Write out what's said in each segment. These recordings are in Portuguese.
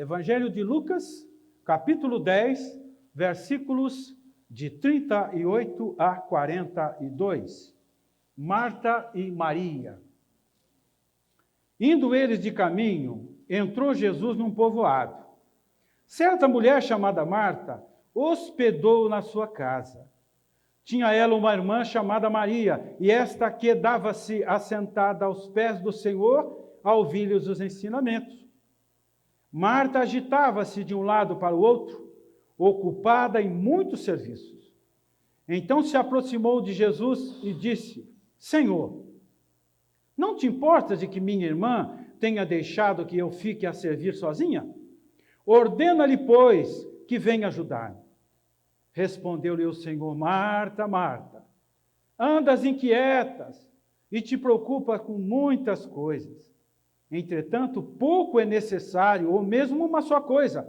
Evangelho de Lucas, capítulo 10, versículos de 38 a 42. Marta e Maria. Indo eles de caminho, entrou Jesus num povoado. Certa mulher chamada Marta hospedou na sua casa. Tinha ela uma irmã chamada Maria, e esta quedava-se assentada aos pés do Senhor a ouvir-lhes os ensinamentos. Marta agitava-se de um lado para o outro, ocupada em muitos serviços. Então se aproximou de Jesus e disse: Senhor, não te importas de que minha irmã tenha deixado que eu fique a servir sozinha? Ordena-lhe, pois, que venha ajudar-me. Respondeu-lhe o Senhor: Marta, Marta, andas inquietas e te preocupa com muitas coisas. Entretanto, pouco é necessário, ou mesmo uma só coisa.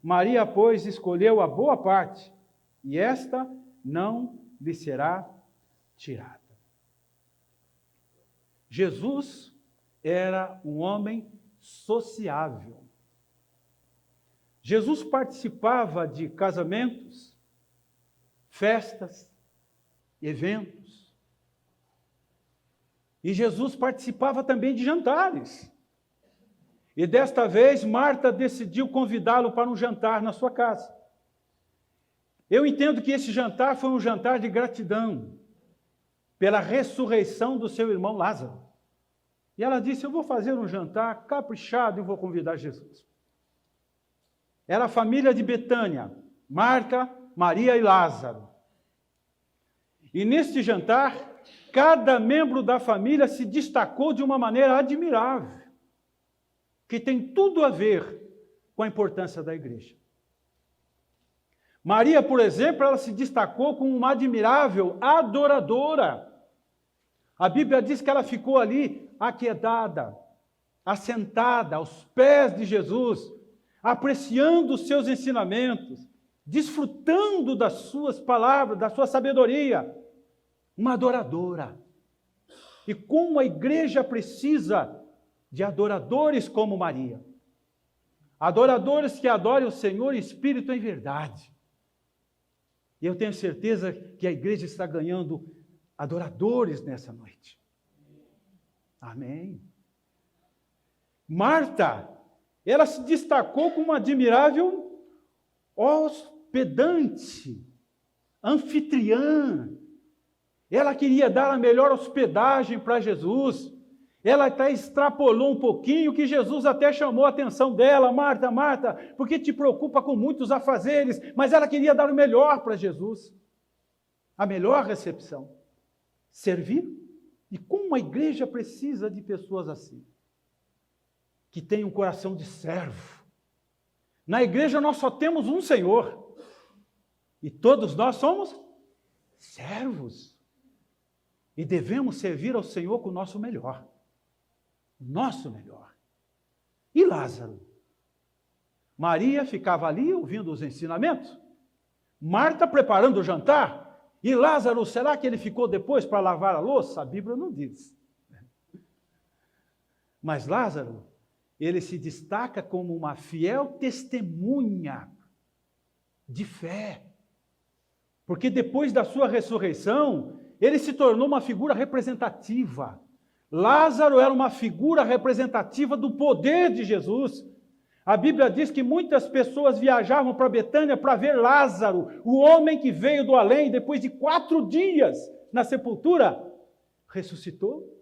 Maria, pois, escolheu a boa parte, e esta não lhe será tirada. Jesus era um homem sociável. Jesus participava de casamentos, festas, eventos. E Jesus participava também de jantares. E desta vez, Marta decidiu convidá-lo para um jantar na sua casa. Eu entendo que esse jantar foi um jantar de gratidão pela ressurreição do seu irmão Lázaro. E ela disse: eu vou fazer um jantar caprichado e vou convidar Jesus. Era a família de Betânia, Marta, Maria e Lázaro. E neste jantar, cada membro da família se destacou de uma maneira admirável, que tem tudo a ver com a importância da igreja. Maria, por exemplo, ela se destacou como uma admirável adoradora. A Bíblia diz que ela ficou ali aquietada, assentada aos pés de Jesus, apreciando os seus ensinamentos, desfrutando das suas palavras, da sua sabedoria. Uma adoradora. E como a igreja precisa de adoradores como Maria. Adoradores que adorem o Senhor em espírito e em verdade. E eu tenho certeza que a igreja está ganhando adoradores nessa noite. Amém. Marta, ela se destacou como uma admirável hospedante, anfitriã. Ela queria dar a melhor hospedagem para Jesus. Ela até extrapolou um pouquinho, que Jesus até chamou a atenção dela: Marta, Marta, porque te preocupa com muitos afazeres? Mas ela queria dar o melhor para Jesus. A melhor recepção. Servir. E como a igreja precisa de pessoas assim, que têm um coração de servo. Na igreja nós só temos um Senhor. E todos nós somos servos. E devemos servir ao Senhor com o nosso melhor. Nosso melhor. E Lázaro? Maria ficava ali ouvindo os ensinamentos. Marta preparando o jantar. E Lázaro, será que ele ficou depois para lavar a louça? A Bíblia não diz. Mas Lázaro, ele se destaca como uma fiel testemunha de fé. Porque depois da sua ressurreição, ele se tornou uma figura representativa. Lázaro era uma figura representativa do poder de Jesus. A Bíblia diz que muitas pessoas viajavam para Betânia para ver Lázaro, o homem que veio do além, depois de 4 dias na sepultura, ressuscitou.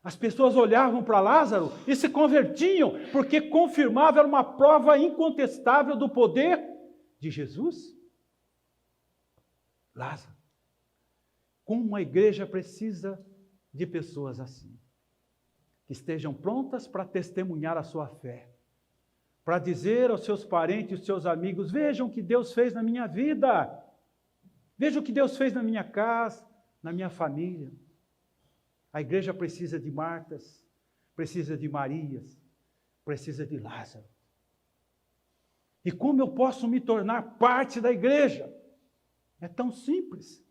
As pessoas olhavam para Lázaro e se convertiam, porque confirmava, era uma prova incontestável do poder de Jesus. Lázaro. Como a igreja precisa de pessoas assim, que estejam prontas para testemunhar a sua fé, para dizer aos seus parentes e aos seus amigos: vejam o que Deus fez na minha vida, vejam o que Deus fez na minha casa, na minha família. A igreja precisa de Martas, precisa de Marias, precisa de Lázaro. E como eu posso me tornar parte da igreja? É tão simples.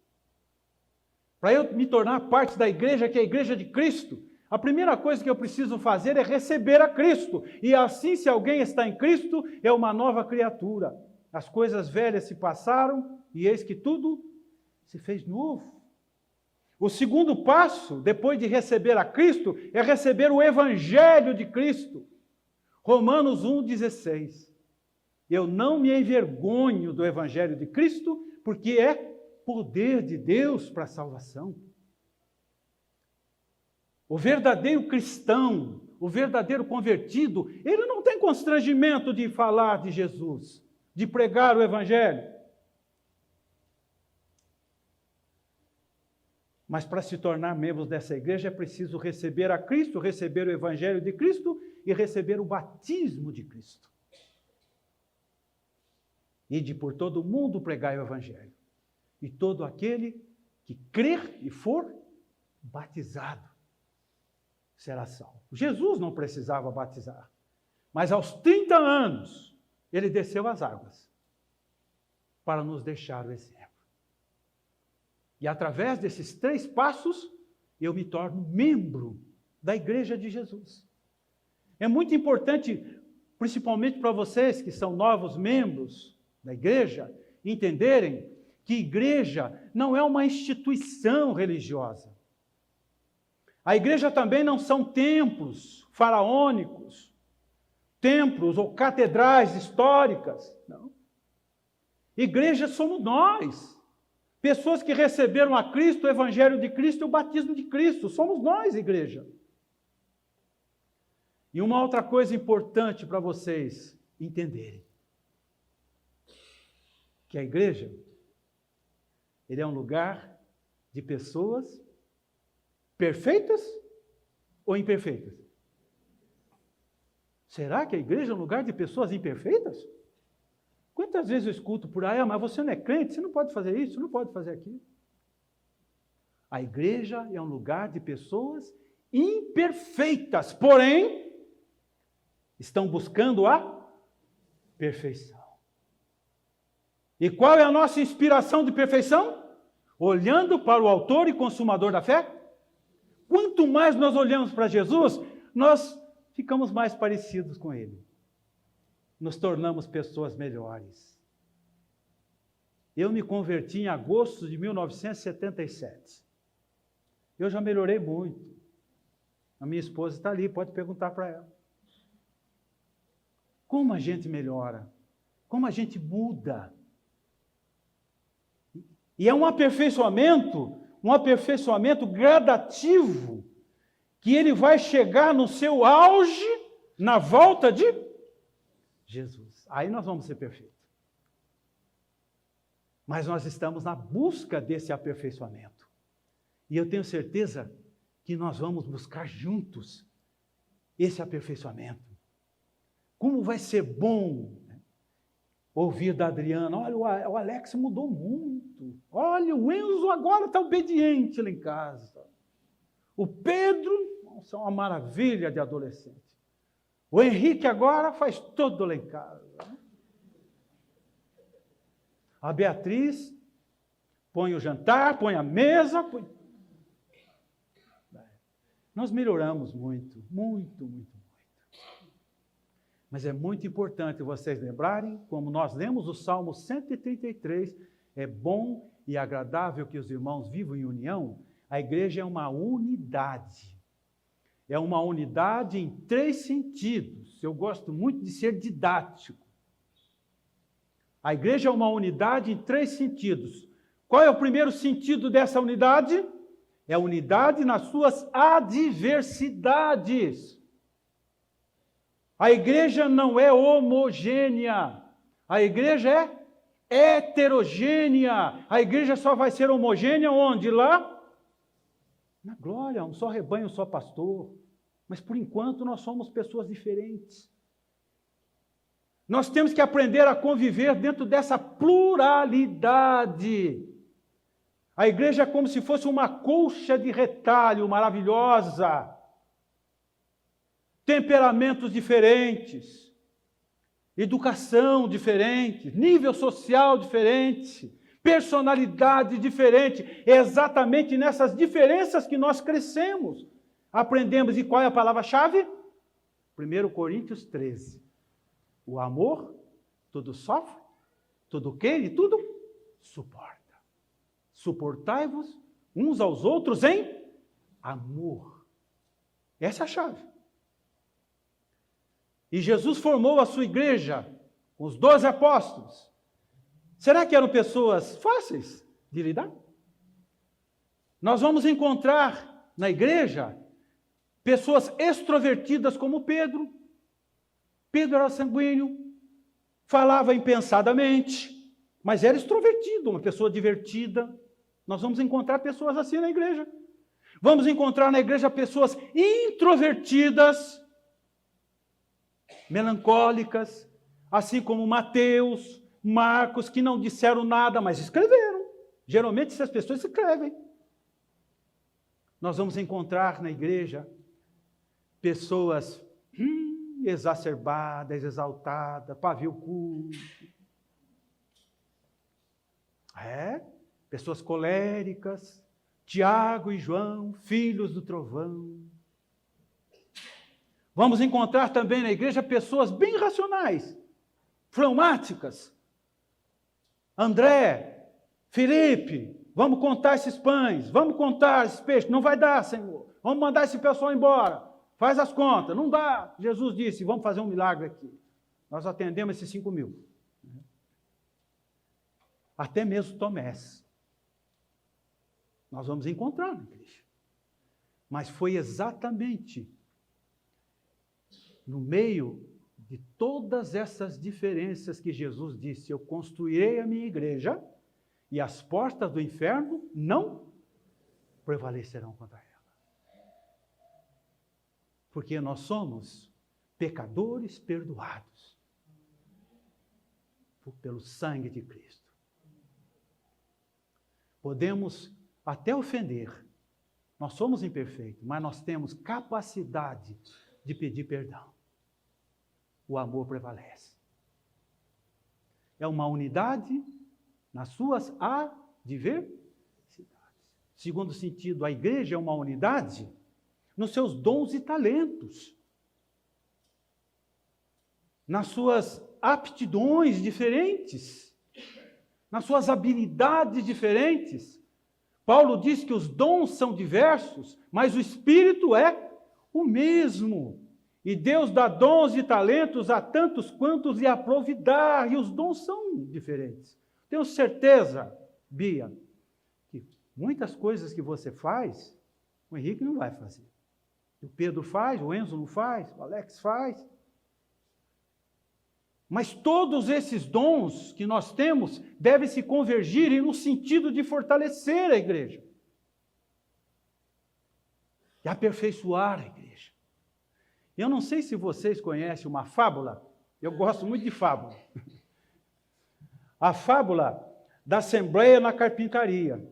Para eu me tornar parte da igreja, que é a igreja de Cristo, A primeira coisa que eu preciso fazer é receber a Cristo. E assim, se alguém está em Cristo, é uma nova criatura. As coisas velhas se passaram e eis que tudo se fez novo. O segundo passo, depois de receber a Cristo, é receber o Evangelho de Cristo. Romanos 1,16. Eu não me envergonho do Evangelho de Cristo, porque é poder de Deus para a salvação. O verdadeiro cristão, o verdadeiro convertido, ele não tem constrangimento de falar de Jesus, de pregar o Evangelho. Mas para se tornar membros dessa igreja é preciso receber a Cristo, receber o Evangelho de Cristo e receber o batismo de Cristo. Ide por todo o mundo pregai o Evangelho. E todo aquele que crer e for batizado será salvo. Jesus não precisava batizar, mas aos 30 anos ele desceu às águas para nos deixar o exemplo. E através desses 3 passos, eu me torno membro da Igreja de Jesus. É muito importante, principalmente para vocês que são novos membros da igreja, entenderem que igreja não é uma instituição religiosa. A igreja também não são templos faraônicos, templos ou catedrais históricas. Não. Igreja somos nós. Pessoas que receberam a Cristo, o Evangelho de Cristo e o batismo de Cristo. Somos nós, igreja. E uma outra coisa importante para vocês entenderem. Que a igreja, ele é um lugar de pessoas perfeitas ou imperfeitas? Será que a igreja é um lugar de pessoas imperfeitas? Quantas vezes eu escuto por aí, mas você não é crente, você não pode fazer isso, você não pode fazer aquilo. A igreja é um lugar de pessoas imperfeitas, porém, estão buscando a perfeição. E qual é a nossa inspiração de perfeição? Olhando para o autor e consumador da fé. Quanto mais nós olhamos para Jesus, nós ficamos mais parecidos com Ele. Nos tornamos pessoas melhores. Eu me converti em agosto de 1977. Eu já melhorei muito. A minha esposa está ali, pode perguntar para ela. Como a gente melhora? Como a gente muda? E é um aperfeiçoamento gradativo, que ele vai chegar no seu auge na volta de Jesus. Aí nós vamos ser perfeitos. Mas nós estamos na busca desse aperfeiçoamento. E eu tenho certeza que nós vamos buscar juntos esse aperfeiçoamento. Como vai ser bom ouvir da Adriana, olha, o Alex mudou muito. Olha, o Enzo agora está obediente lá em casa. O Pedro, nossa, é uma maravilha de adolescente. O Henrique agora faz tudo lá em casa. A Beatriz põe o jantar, põe a mesa. Nós melhoramos muito, muito, muito. Mas é muito importante vocês lembrarem, como nós lemos o Salmo 133, é bom e agradável que os irmãos vivam em união. A igreja é uma unidade. É uma unidade em 3 sentidos. Eu gosto muito de ser didático. A igreja é uma unidade em 3 sentidos. Qual é o primeiro sentido dessa unidade? É a unidade nas suas adversidades. A igreja não é homogênea. A igreja é heterogênea. A igreja só vai ser homogênea onde? Lá? Na glória, um só rebanho, um só pastor. Mas por enquanto nós somos pessoas diferentes. Nós temos que aprender a conviver dentro dessa pluralidade. A igreja é como se fosse uma colcha de retalho maravilhosa. Temperamentos diferentes, educação diferente, nível social diferente, personalidade diferente. É exatamente nessas diferenças que nós crescemos. aprendemos, e qual é a palavra-chave? 1 Coríntios 13. O amor, tudo sofre, tudo crê e tudo suporta. Suportai-vos uns aos outros em amor. Essa é a chave. E Jesus formou a sua igreja, os 12 apóstolos. Será que eram pessoas fáceis de lidar? Nós vamos encontrar na igreja pessoas extrovertidas como Pedro. Pedro era sanguíneo, falava impensadamente, mas era extrovertido, uma pessoa divertida. Nós vamos encontrar pessoas assim na igreja. Vamos encontrar na igreja pessoas introvertidas, melancólicas, assim como Mateus, Marcos, que não disseram nada, mas escreveram. Geralmente essas pessoas escrevem. Nós vamos encontrar na igreja pessoas exacerbadas, exaltadas, pavio curto. Pessoas coléricas, Tiago e João, filhos do trovão. Vamos encontrar também na igreja pessoas bem racionais, fleumáticas. André, Felipe, vamos contar esses pães, vamos contar esses peixes. Não vai dar, Senhor. Vamos mandar esse pessoal embora. Faz as contas. Não dá. Jesus disse, vamos fazer um milagre aqui. Nós atendemos esses 5.000. Até mesmo Tomés. Nós vamos encontrar na igreja. Mas foi exatamente no meio de todas essas diferenças que Jesus disse, eu construirei a minha igreja e as portas do inferno não prevalecerão contra ela. Porque nós somos pecadores perdoados pelo sangue de Cristo. Podemos até ofender, nós somos imperfeitos, mas nós temos capacidade de pedir perdão. O amor prevalece. É uma unidade nas suas adversidades. Segundo sentido, a igreja é uma unidade nos seus dons e talentos, nas suas aptidões diferentes, nas suas habilidades diferentes. Paulo diz que os dons são diversos, mas o Espírito é o mesmo. E Deus dá dons e talentos a tantos quantos lhe aprouve dar, e os dons são diferentes. Tenho certeza, Bia, que muitas coisas que você faz, o Henrique não vai fazer. O Pedro faz, o Enzo não faz, o Alex faz. Mas todos esses dons que nós temos devem se convergir no sentido de fortalecer a igreja. E aperfeiçoar a igreja. Eu não sei se vocês conhecem uma fábula, eu gosto muito de fábula. A fábula da Assembleia na Carpintaria.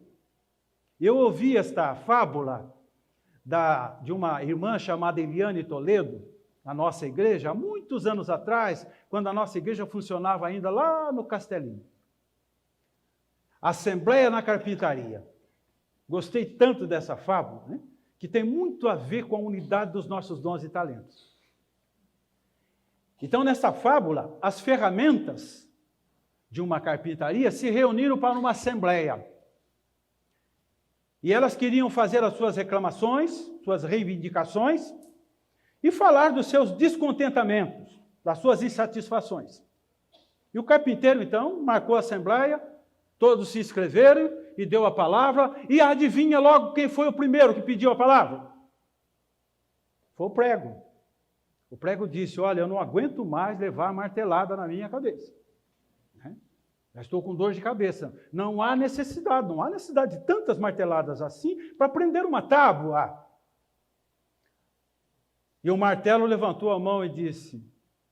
Eu ouvi esta fábula de uma irmã chamada Eliane Toledo, na nossa igreja, há muitos anos atrás, quando a nossa igreja funcionava ainda lá no Castelinho. Assembleia na Carpintaria. Gostei tanto dessa fábula, né? Que tem muito a ver com a unidade dos nossos dons e talentos. Então, nessa fábula, as ferramentas de uma carpintaria se reuniram para uma assembleia. E elas queriam fazer as suas reclamações, suas reivindicações, e falar dos seus descontentamentos, das suas insatisfações. E o carpinteiro, então, marcou a assembleia, todos se inscreveram e deu a palavra, e adivinha logo quem foi o primeiro que pediu a palavra? Foi o prego. O prego disse, olha, eu não aguento mais levar martelada na minha cabeça. Já estou com dor de cabeça. Não há necessidade de tantas marteladas assim para prender uma tábua. E o martelo levantou a mão e disse,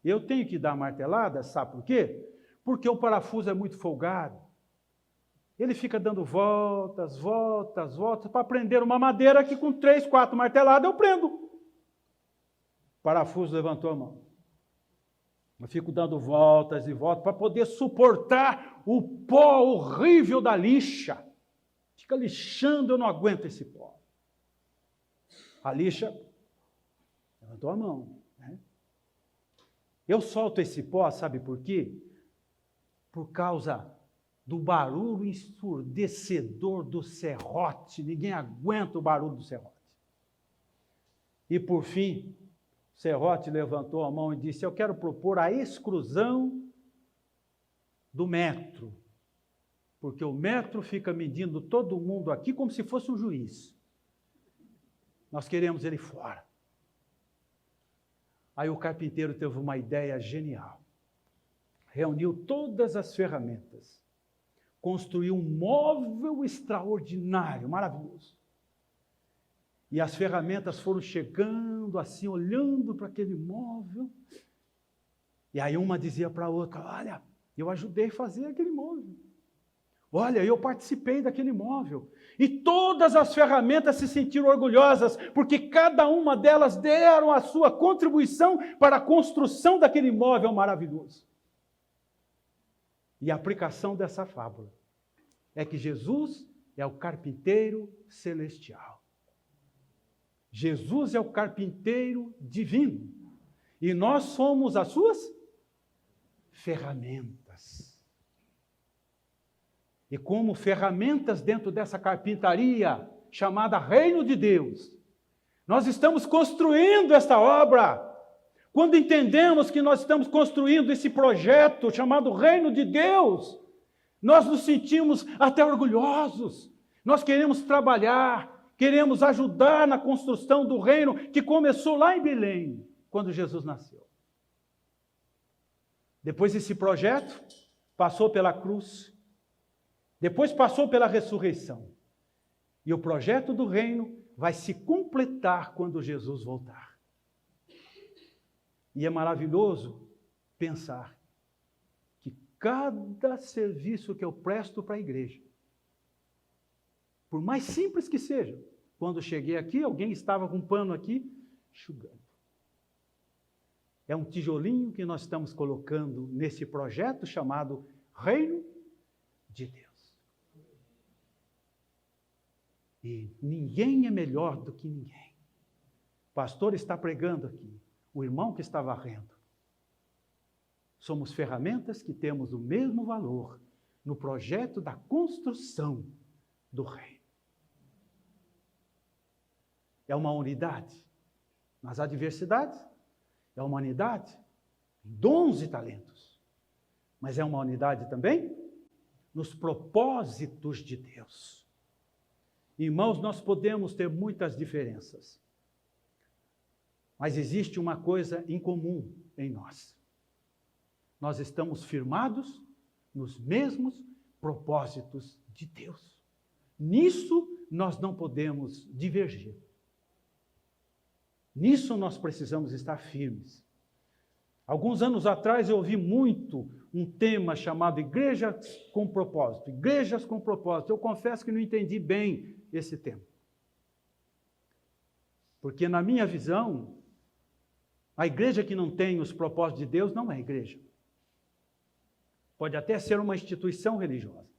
eu tenho que dar martelada, sabe por quê? Porque o parafuso é muito folgado. Ele fica dando voltas, voltas, voltas, para prender uma madeira que com 3, 4 marteladas eu prendo. O parafuso levantou a mão. Eu fico dando voltas e voltas para poder suportar o pó horrível da lixa. Fica lixando, eu não aguento esse pó. A lixa levantou a mão, né? Eu solto esse pó, sabe por quê? Por causa do barulho ensurdecedor do serrote. Ninguém aguenta o barulho do serrote. E por fim, o serrote levantou a mão e disse: eu quero propor a exclusão do metro, porque o metro fica medindo todo mundo aqui como se fosse um juiz. Nós queremos ele fora. Aí o carpinteiro teve uma ideia genial. Reuniu todas as ferramentas, construiu um móvel extraordinário, maravilhoso. E as ferramentas foram chegando assim, olhando para aquele móvel. E aí uma dizia para a outra: olha, eu ajudei a fazer aquele móvel. Olha, eu participei daquele móvel. E todas as ferramentas se sentiram orgulhosas, porque cada uma delas deram a sua contribuição para a construção daquele móvel maravilhoso. E a aplicação dessa fábula é que Jesus é o carpinteiro celestial. Jesus é o carpinteiro divino. E nós somos as suas ferramentas. E como ferramentas dentro dessa carpintaria chamada Reino de Deus, nós estamos construindo esta obra. Quando entendemos que nós estamos construindo esse projeto chamado Reino de Deus, nós nos sentimos até orgulhosos. Nós queremos trabalhar, queremos ajudar na construção do reino que começou lá em Belém, quando Jesus nasceu. Depois esse projeto passou pela cruz, depois passou pela ressurreição. E o projeto do reino vai se completar quando Jesus voltar. E é maravilhoso pensar que cada serviço que eu presto para a igreja, por mais simples que seja, quando cheguei aqui, alguém estava com um pano aqui, enxugando. É um tijolinho que nós estamos colocando nesse projeto chamado Reino de Deus. E ninguém é melhor do que ninguém. O pastor está pregando aqui, o irmão que está varrendo. Somos ferramentas que temos o mesmo valor no projeto da construção do reino. É uma unidade nas adversidades, é uma unidade em dons e talentos, mas é uma unidade também nos propósitos de Deus. Irmãos, nós podemos ter muitas diferenças, mas existe uma coisa em comum em nós. Nós estamos firmados nos mesmos propósitos de Deus. Nisso nós não podemos divergir. Nisso nós precisamos estar firmes. Alguns anos atrás eu ouvi muito um tema chamado Igrejas com Propósito. Igrejas com Propósito. Eu confesso que não entendi bem esse tema. Porque na minha visão, a igreja que não tem os propósitos de Deus não é igreja. Pode até ser uma instituição religiosa.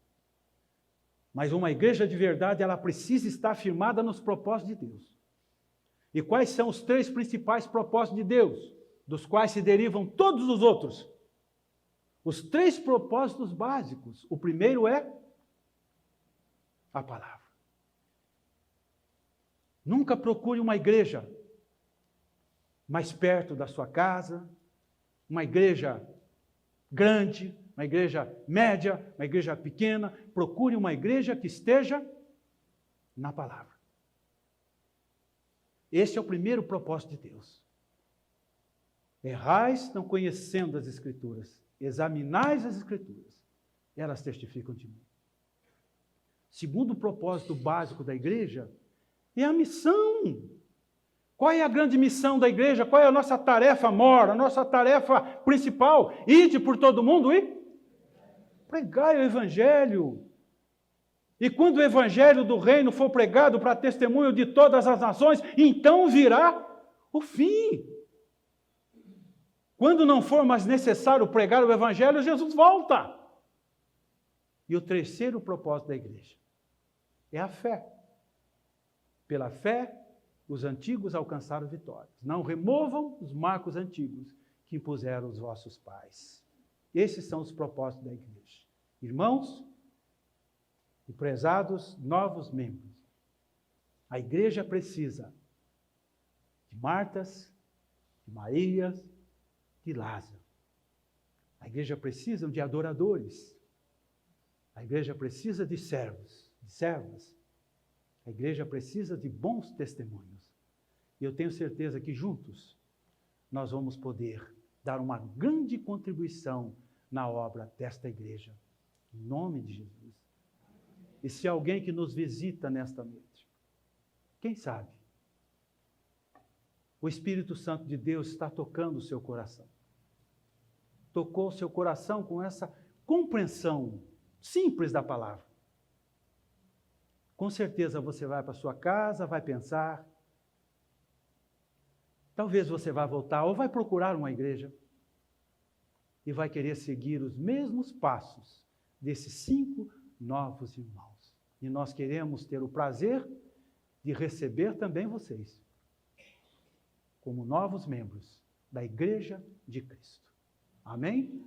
Mas uma igreja de verdade, ela precisa estar firmada nos propósitos de Deus. E quais são os 3 principais propósitos de Deus, dos quais se derivam todos os outros? Os 3 propósitos básicos. O primeiro é a palavra. Nunca procure uma igreja mais perto da sua casa, uma igreja grande, uma igreja média, uma igreja pequena. Procure uma igreja que esteja na palavra. Esse é o primeiro propósito de Deus. Errais não conhecendo as Escrituras, examinais as Escrituras, elas testificam de mim. Segundo propósito básico da igreja é a missão. Qual é a grande missão da igreja? Qual é a nossa tarefa maior, a nossa tarefa principal? Ide por todo mundo e pregai o Evangelho. E quando o Evangelho do Reino for pregado para testemunho de todas as nações, então virá o fim. Quando não for mais necessário pregar o Evangelho, Jesus volta. E o terceiro propósito da igreja é a fé. Pela fé, os antigos alcançaram vitórias. Não removam os marcos antigos que impuseram os vossos pais. Esses são os propósitos da igreja. Irmãos e prezados novos membros, a igreja precisa de Martas, de Marias, de Lázaro. A igreja precisa de adoradores. A igreja precisa de servos, de servas. A igreja precisa de bons testemunhos. E eu tenho certeza que juntos nós vamos poder dar uma grande contribuição na obra desta igreja. Em nome de Jesus. E se alguém que nos visita nesta noite, quem sabe, o Espírito Santo de Deus está tocando o seu coração. Tocou o seu coração com essa compreensão simples da palavra. Com certeza você vai para sua casa, vai pensar. Talvez você vá voltar ou vai procurar uma igreja e vai querer seguir os mesmos passos desses 5 novos irmãos. E nós queremos ter o prazer de receber também vocês como novos membros da Igreja de Cristo. Amém?